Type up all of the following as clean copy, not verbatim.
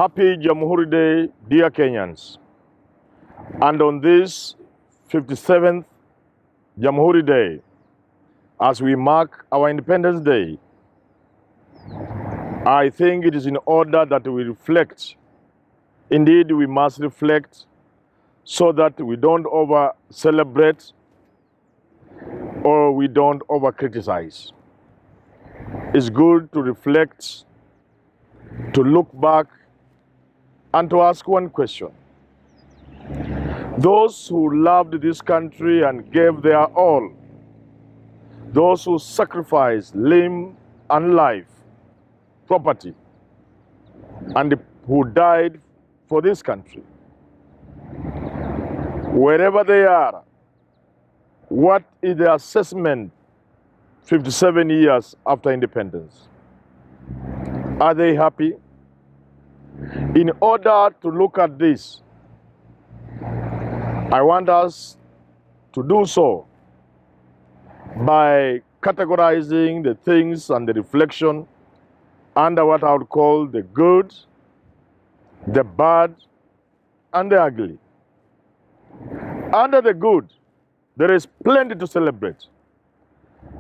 Happy Jamhuri Day, dear Kenyans. And on this 57th Jamhuri Day, as we mark our Independence Day, I think it is in order that we reflect. Indeed, we must reflect so that we don't over-celebrate or we don't over-criticize. It's good to reflect, to look back, and to ask one question. Those who loved this country and gave their all, those who sacrificed limb and life, property, and who died for this country, wherever they are, what is their assessment 57 years after independence? Are they happy? In order to look at this, I want us to do so by categorizing the things and the reflection under what I would call the good, the bad, and the ugly. Under the good, there is plenty to celebrate.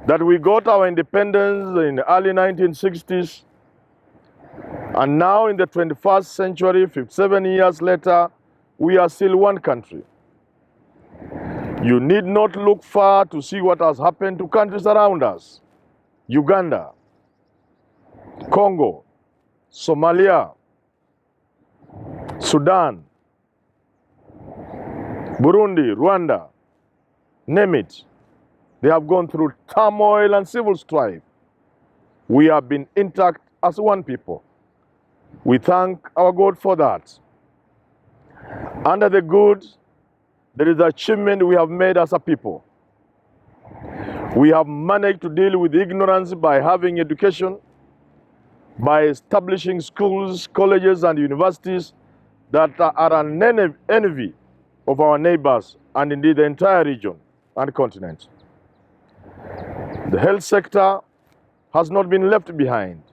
That we got our independence in the early 1960s, and now in the 21st century, 57 years later, we are still one country. You need not look far to see what has happened to countries around us. Uganda, Congo, Somalia, Sudan, Burundi, Rwanda, name it. They have gone through turmoil and civil strife. We have been intact as one people. We thank our God for that. Under the good, there is the achievement we have made as a people. We have managed to deal with ignorance by having education, by establishing schools, colleges, and universities that are an envy of our neighbors and indeed the entire region and continent. The health sector has not been left behind.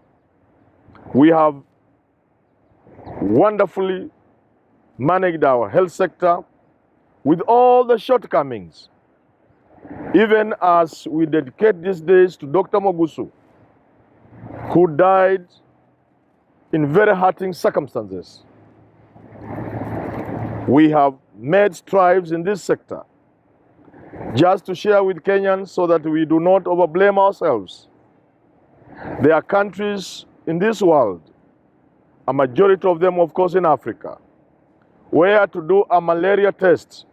We have wonderfully managed our health sector with all the shortcomings, even as we dedicate these days to Dr. Mogusu, who died in very hurting circumstances. We have made strides in this sector. Just to share with Kenyans so that we do not overblame ourselves. There are countries in this world, a majority of them, of course, in Africa, where to do a malaria test,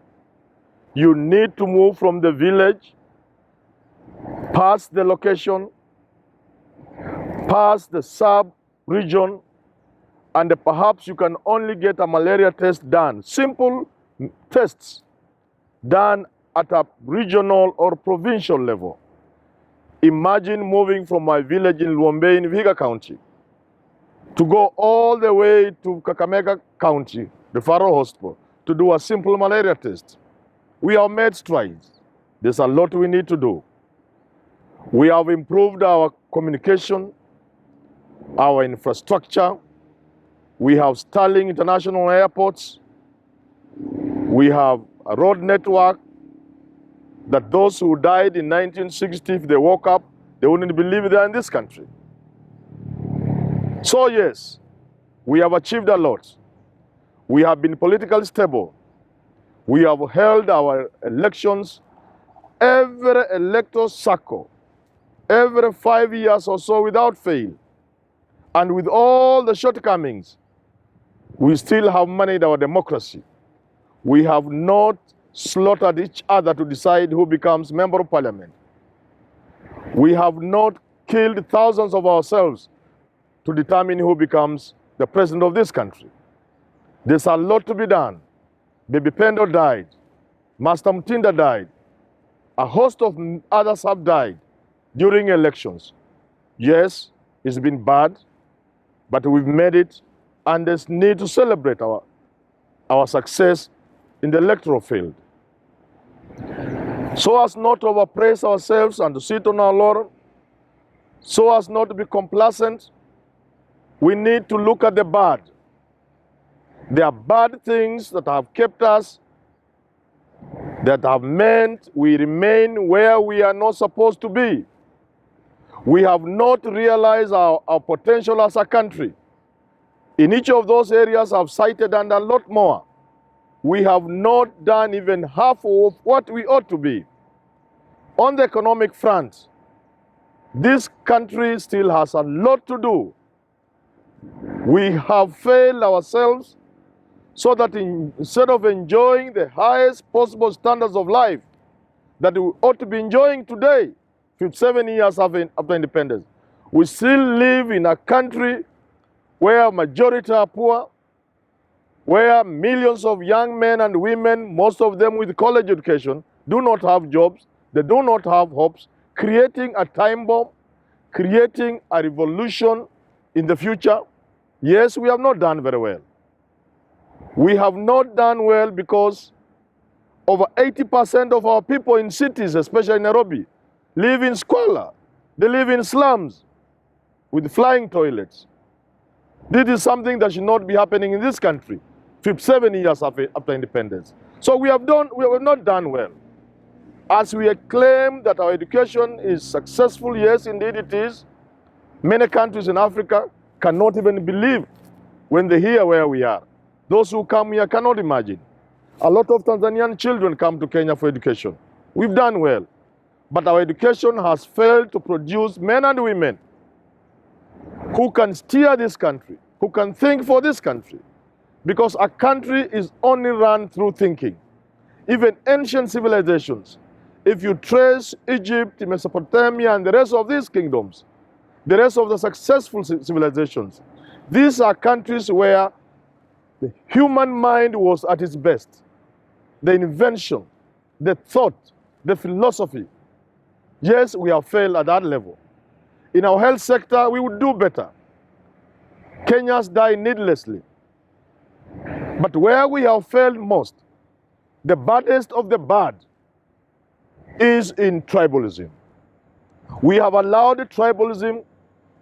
you need to move from the village, past the location, past the sub-region, and perhaps you can only get a malaria test done. Simple tests done at a regional or provincial level. Imagine moving from my village in Luombe in Vihiga County to go all the way to Kakamega County, the Faro Hospital, to do a simple malaria test. We have made strides. There's a lot we need to do. We have improved our communication, our infrastructure. We have Starling International Airports. We have a road network that those who died in 1960, if they woke up, they wouldn't believe they're in this country. So yes, we have achieved a lot. We have been politically stable. We have held our elections every electoral cycle, every 5 years or so without fail. And with all the shortcomings, we still have managed our democracy. We have not slaughtered each other to decide who becomes member of parliament. We have not killed thousands of ourselves to determine who becomes the president of this country. There's a lot to be done. Baby Pendo died. Master Mutinda died. A host of others have died during elections. Yes, it's been bad, but we've made it, and there's need to celebrate our success in the electoral field. So as not to overpraise ourselves and to sit on our laurel, so as not to be complacent, we need to look at the bad. There are bad things that have kept us, that have meant we remain where we are not supposed to be. We have not realized our potential as a country. In each of those areas I've cited and a lot more, we have not done even half of what we ought to be. On the economic front, this country still has a lot to do. We have failed ourselves so that instead of enjoying the highest possible standards of life that we ought to be enjoying today, 57 years after independence, we still live in a country where a majority are poor, where millions of young men and women, most of them with college education, do not have jobs, they do not have hopes, creating a time bomb, creating a revolution in the future. Yes, we have not done very well. We have not done well because over 80% of our people in cities, especially in Nairobi, live in squalor. They live in slums with flying toilets. This is something that should not be happening in this country 57 years after independence. So we have not done well. As we claim that our education is successful, yes, indeed it is, many countries in Africa cannot even believe when they hear where we are. Those who come here cannot imagine. A lot of Tanzanian children come to Kenya for education. We've done well. But our education has failed to produce men and women who can steer this country, who can think for this country. Because a country is only run through thinking. Even ancient civilizations, if you trace Egypt, Mesopotamia, and the rest of these kingdoms, the rest of the successful civilizations, these are countries where the human mind was at its best. The invention, the thought, the philosophy. Yes, we have failed at that level. In our health sector, we would do better. Kenyans die needlessly. But where we have failed most, the baddest of the bad, is in tribalism. We have allowed tribalism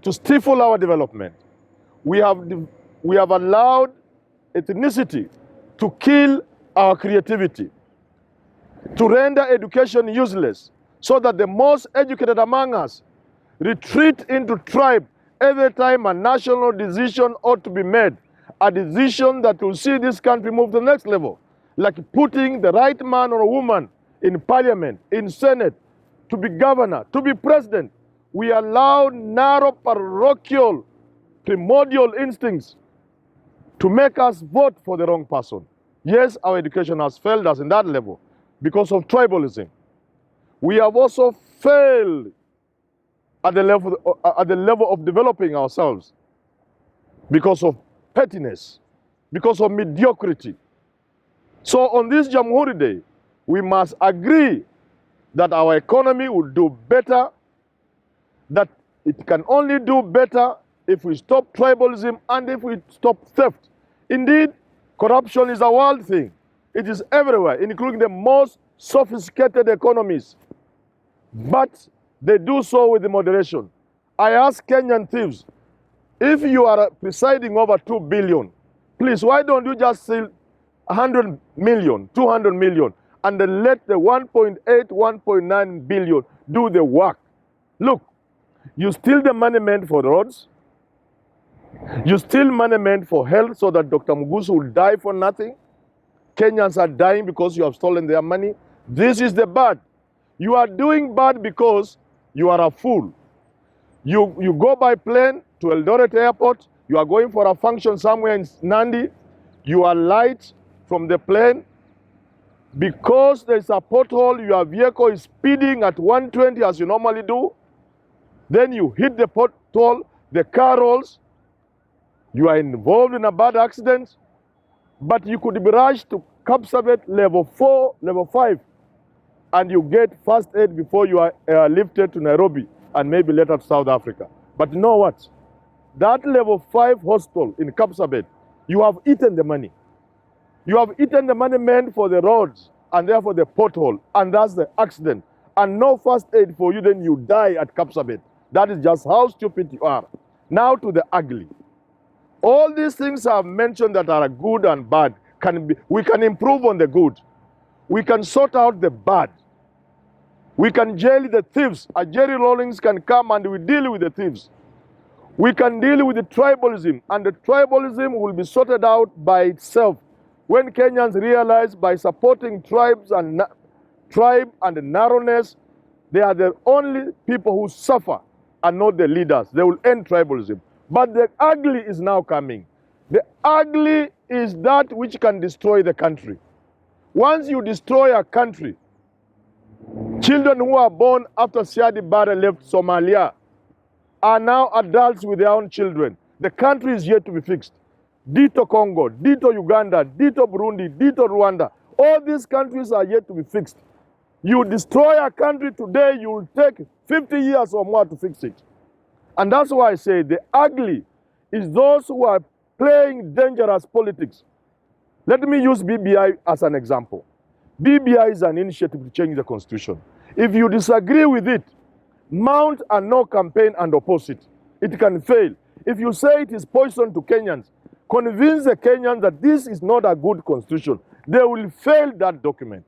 to stifle our development. We have allowed ethnicity to kill our creativity, to render education useless, so that the most educated among us retreat into tribe every time a national decision ought to be made, a decision that will see this country move to the next level, like putting the right man or woman in parliament, in senate, to be governor, to be president. We allow narrow parochial, primordial instincts to make us vote for the wrong person. Yes, our education has failed us in that level because of tribalism. We have also failed at the level of developing ourselves because of pettiness, because of mediocrity. So on this Jamhuri Day, we must agree that our economy will do better, that it can only do better if we stop tribalism and if we stop theft. Indeed, corruption is a world thing. It is everywhere, including the most sophisticated economies. But they do so with moderation. I ask Kenyan thieves, if you are presiding over 2 billion, please, why don't you just steal 100 million, 200 million, and then let the 1.8, 1.9 billion do the work? Look, you steal the money meant for roads, you steal money meant for health so that Dr. Mugusu will die for nothing. Kenyans are dying because you have stolen their money. This is the bad. You are doing bad because you are a fool. You go by plane to Eldoret Airport, you are going for a function somewhere in Nandi, you are light from the plane. Because there's a pothole, your vehicle is speeding at 120 as you normally do. Then you hit the pothole, the car rolls, you are involved in a bad accident, but you could be rushed to Kapsabet level 4, level 5, and you get first aid before you are lifted to Nairobi and maybe later to South Africa. But you know what? That level 5 hospital in Kapsabet, you have eaten the money. You have eaten the money meant for the roads and therefore the pothole, and that's the accident. And no first aid for you, then you die at Kapsabet. That is just how stupid you are. Now to the ugly. All these things I've mentioned that are good and bad, we can improve on the good. We can sort out the bad. We can jail the thieves. A Jerry Rawlings can come and we deal with the thieves. We can deal with the tribalism, and the tribalism will be sorted out by itself when Kenyans realize by supporting tribe and narrowness, they are the only people who suffer and not the leaders. They will end tribalism. But the ugly is now coming. The ugly is that which can destroy the country. Once you destroy a country, children who are born after Siad Barre left Somalia are now adults with their own children. The country is yet to be fixed. Dito Congo, Dito Uganda, Dito Burundi, Dito Rwanda. All these countries are yet to be fixed. You destroy a country today, you will take 50 years or more to fix it. And that's why I say the ugly is those who are playing dangerous politics. Let me use BBI as an example. BBI is an initiative to change the constitution. If you disagree with it, mount a no campaign and oppose it. It can fail. If you say it is poison to Kenyans, convince the Kenyans that this is not a good constitution. They will fail that document.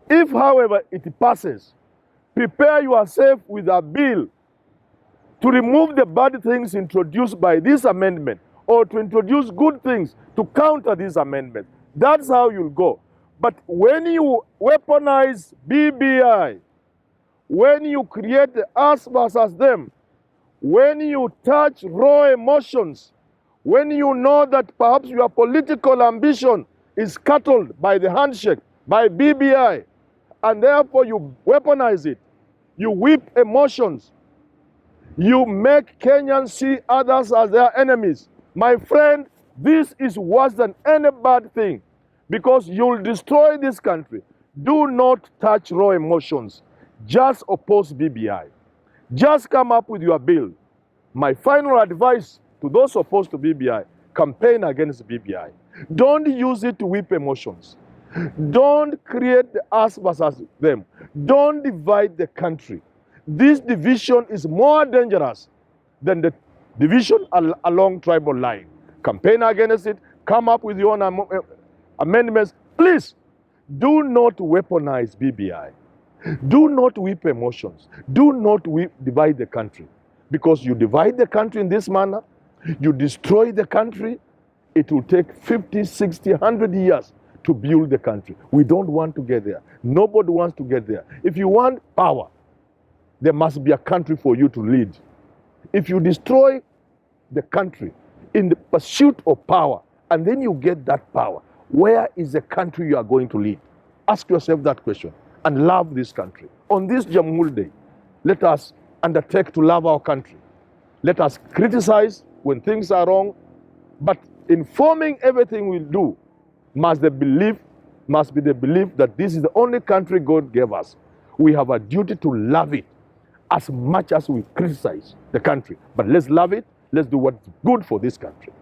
If, however, it passes, prepare yourself with a bill to remove the bad things introduced by this amendment or to introduce good things to counter this amendment. That's how you'll go. But when you weaponize BBI, when you create us versus them, when you touch raw emotions, when you know that perhaps your political ambition is scuttled by the handshake, by BBI, and therefore you weaponize it, you whip emotions, you make Kenyans see others as their enemies. My friend, this is worse than any bad thing because you'll destroy this country. Do not touch raw emotions. Just oppose BBI. Just come up with your bill. My final advice to those opposed to BBI, campaign against BBI. Don't use it to whip emotions. Don't create the us versus them. Don't divide the country. This division is more dangerous than the division along tribal line. Campaign against it. Come up with your own amendments. Please, do not weaponize BBI. Do not whip emotions. Do not divide the country. Because you divide the country in this manner, you destroy the country, it will take 50, 60, 100 years to build the country. We don't want to get there. Nobody wants to get there. If you want power, there must be a country for you to lead. If you destroy the country in the pursuit of power, and then you get that power, where is the country you are going to lead? Ask yourself that question and love this country. On this Jamhuri Day, let us undertake to love our country. Let us criticize when things are wrong, but informing everything we do must be the belief that this is the only country God gave us. We have a duty to love it as much as we criticize the country. But let's love it. Let's do what's good for this country.